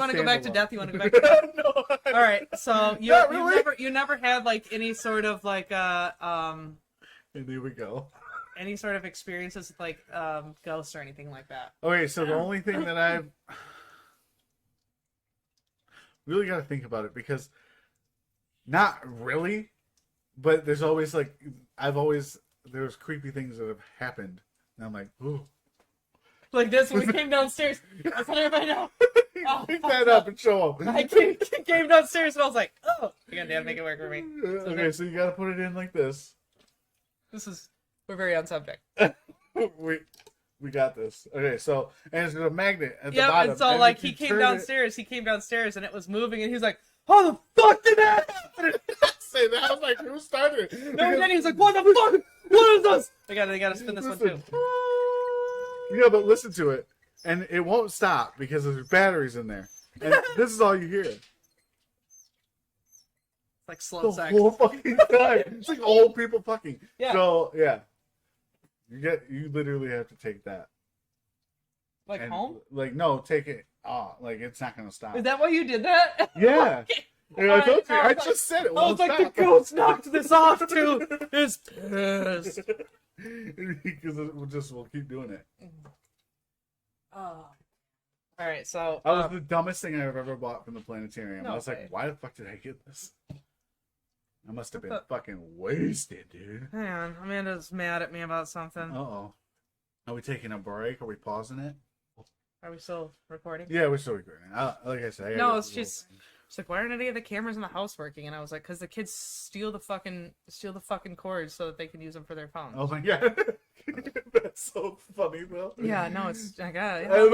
want to go back to death? You want to go back to death? No. All right. So you never had like any sort of like And here we go. any sort of experiences with like ghosts or anything like that. Okay, so the only thing that I've really got to think about it, because not really, but there's always like there's creepy things that have happened, and I'm like, ooh. Like this when we came downstairs. I let everybody know. Pick that up and show them. I came downstairs and I was like, oh, you're gonna make it work for me. Okay, so you got to put it in like this. We're very on subject. We got this. Okay, so and it's got a magnet at the Yep, bottom. and so and like if you he came turn downstairs and it was moving and he was like, how the fuck did that happen? say that. I was like, who started it? No, and then he was like, what the fuck? What is this? They gotta spin this one too. Yeah, but listen to it. And it won't stop because there's batteries in there. And this is all you hear. It's like slow The sex. whole fucking time. It's like old people fucking. Yeah. So, yeah. You literally have to take that. Like and, home? Like, no, take it off. Like, it's not going to stop. Is that why you did that? Yeah. Okay. And I told you. I I was just said it. I was like, stop. the ghost knocked this off too. It's pissed. Because we'll keep doing it. Oh. All right, so That was the dumbest thing I've ever bought from the planetarium. No I was way. like, why the fuck did I get this? I must have been fucking wasted, dude. hang on, Amanda's mad at me about something. Uh-oh. Are we taking a break? Are we pausing it? Are we still recording? Yeah, we're still recording. Like I said, I gotta No, get it's the little just thing. She's like, why aren't any of the cameras in the house working? And I was like, because the kids steal the fucking cords so that they can use them for their phones. Oh my god. That's so funny, though. Yeah, no, it's I got it. I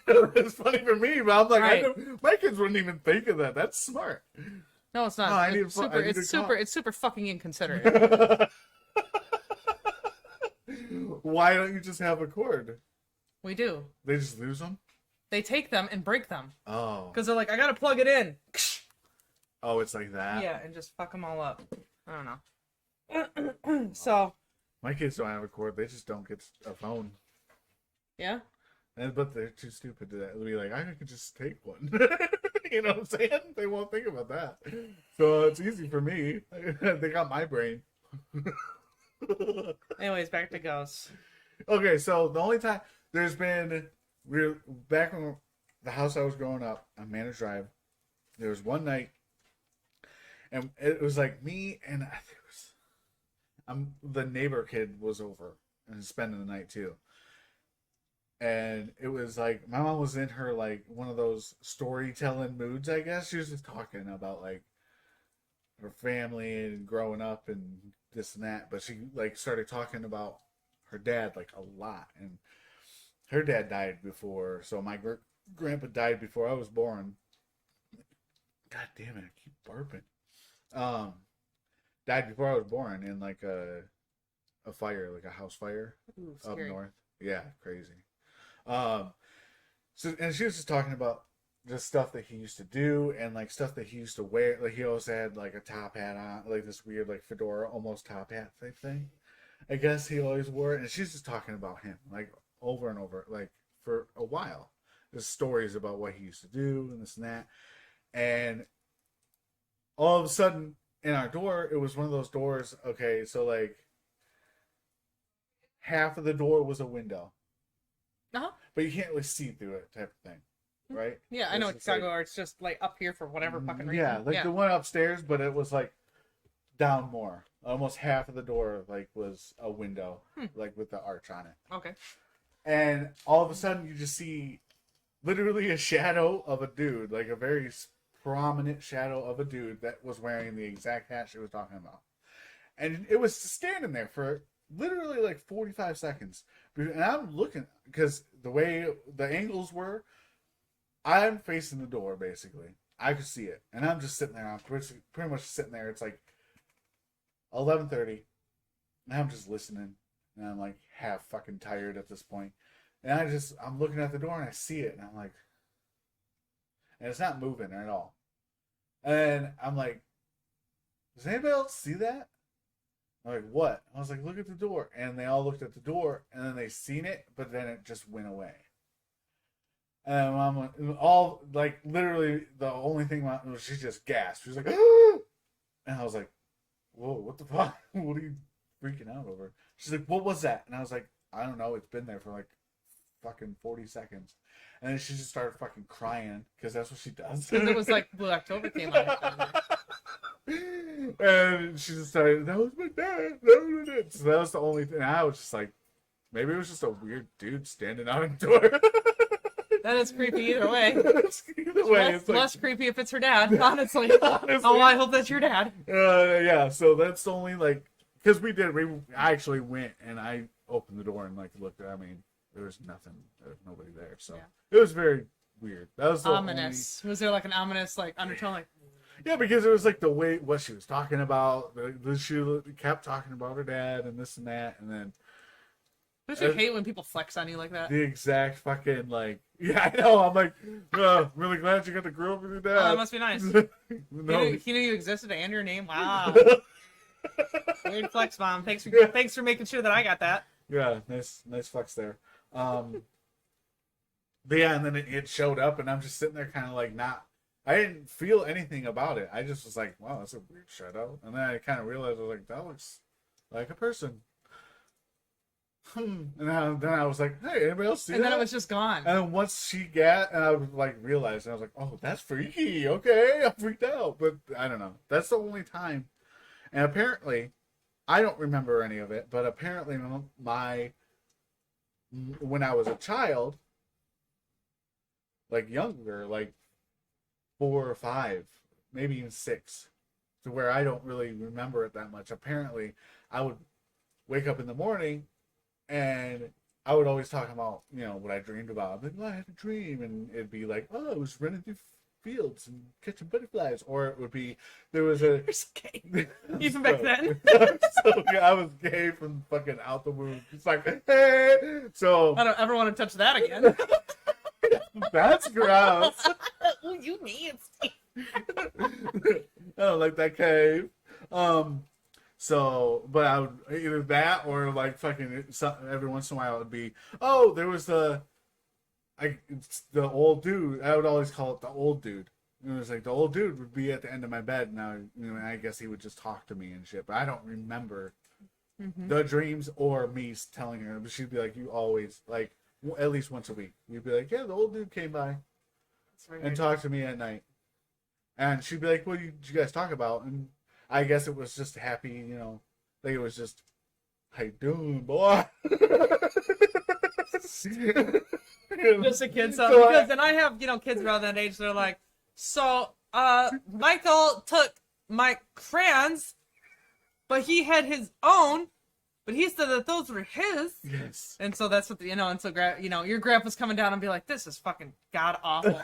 mean, it's funny for me, but I'm like, Right. my kids wouldn't even think of that. That's smart. No, it's not. No, I need It's to- super. I need It's to super. call. It's super fucking inconsiderate. Why don't you just have a cord? We do. They just lose them? They take them and break them Oh. because they're like, I gotta plug it in. Oh, it's like that? Yeah, and just fuck them all up. I don't know. So. My kids don't have a cord. They just don't get a phone. Yeah. But they're too stupid to be like, I could just take one. You know what I'm saying? They won't think about that. So it's easy for me. They got my brain. Anyways, back to ghosts. Okay, so the only time we're back when the house I was growing up on Manor Drive, there was one night, and it was like me and I think it was the neighbor kid was over and spending the night too. And it was like my mom was in her like one of those storytelling moods, I guess. She was just talking about like her family and growing up and this and that, but she like started talking about her dad like a lot, and her dad died before, so my grandpa died before I was born. God damn it, I keep burping. Died before I was born in like a fire, like a house fire. Ooh, Up scary. north. Yeah, crazy. So and she was just talking about just stuff that he used to do and like stuff that he used to wear. Like he always had like a top hat on, like this weird like fedora, almost top hat type thing. I guess he always wore it, and she's just talking about him like over and over, like for a while. There's stories about what he used to do and this and that, and all of a sudden in our door, it was one of those doors. Okay, so like half of the door was a window. Uh-huh. But you can't really see through it, type of thing, right? Yeah, I know It's it's just or it's just like up here for whatever fucking reason. Yeah, like the one upstairs, but it was like down more. Almost half of the door like was a window, like with the arch on it. Okay. And all of a sudden, you just see literally a shadow of a dude, like a very prominent shadow of a dude that was wearing the exact hat she was talking about. And it was standing there for literally like 45 seconds. And I'm looking, because the way the angles were, I'm facing the door, basically. I could see it. And I'm just sitting there. I'm pretty much sitting there. It's like 11:30. And I'm just listening. And I'm like half fucking tired at this point. And I'm looking at the door and I see it. And I'm like, and it's not moving at all. And I'm like, does anybody else see that? I'm like, what? I was like, look at the door. And they all looked at the door, and then they seen it, but then it just went away. And mom went, all like literally the only thing was she just gasped. She was like, and I was like, whoa, what the fuck? What are you freaking out over? She's like, what was that? And I was like, I don't know. It's been there for like fucking 40 seconds. And then she just started fucking crying because that's what she does. Because it was like Blue October came out. And she just started, that was my dad. That was my dad. So that was the only thing. I was just like, maybe it was just a weird dude standing out in the door. That is creepy either way. Either way, Less, it's like, less creepy if it's her dad, honestly. honestly. Oh, I hope that's your dad. Yeah, so that's the only, like, because I actually went and I opened the door and, like, looked. I mean, there was nothing. There was nobody there. So it was very weird. That was the ominous. Was there, like, an ominous, like, undertone? Like, yeah, because it was, like, the way, what she was talking about. She kept talking about her dad and this and that. And then don't you hate when people flex on you like that? the exact fucking, like, yeah, I know. I'm like, I'm really glad you got to grow up with your dad. Oh, that must be nice. No. He knew you existed and your name. Wow. Weird flex, Mom. Thanks for making sure that I got that. Yeah, nice flex there. But yeah, and then it showed up, and I'm just sitting there kind of like I didn't feel anything about it. I just was like, wow, that's a weird shadow. And then I kind of realized, I was like, that looks like a person. And then I was like, hey, anybody else see that? And then it was just gone. And then once she got, and I was like, realized, and I was like, oh, that's freaky. Okay, I'm freaked out. But I don't know. That's the only time. And apparently, I don't remember any of it, but apparently when I was a child, like younger, like 4 or 5, maybe even 6, to where I don't really remember it that much. Apparently, I would wake up in the morning and I would always talk about, what I dreamed about. I'd be like, well, I had a dream, and it'd be like, oh, I was running through fields and catching butterflies, or it would be there was a gay. Even back then. So I was gay from fucking out the womb. It's like, hey, so I don't ever want to touch that again. that's gross. Oh, you nasty. I don't like that cave. So, but I would either that or like fucking every once in a while it would be, oh, there was the old dude. I would always call it the old dude. It was like the old dude would be at the end of my bed. Now, I guess he would just talk to me and shit. But I don't remember the dreams or me telling her. But she'd be like, you always, like, at least once a week. You'd be like, yeah, the old dude came by and talked to me at night. And she'd be like, what did you guys talk about? And I guess it was just happy, like it was just, how you doing, boy? Just a kid. So because then I have, kids around that age. They're like, so, Michael took my crayons, but he had his own, but he said that those were his. Yes. And so that's what and so your grandpa's coming down and be like, this is fucking god awful.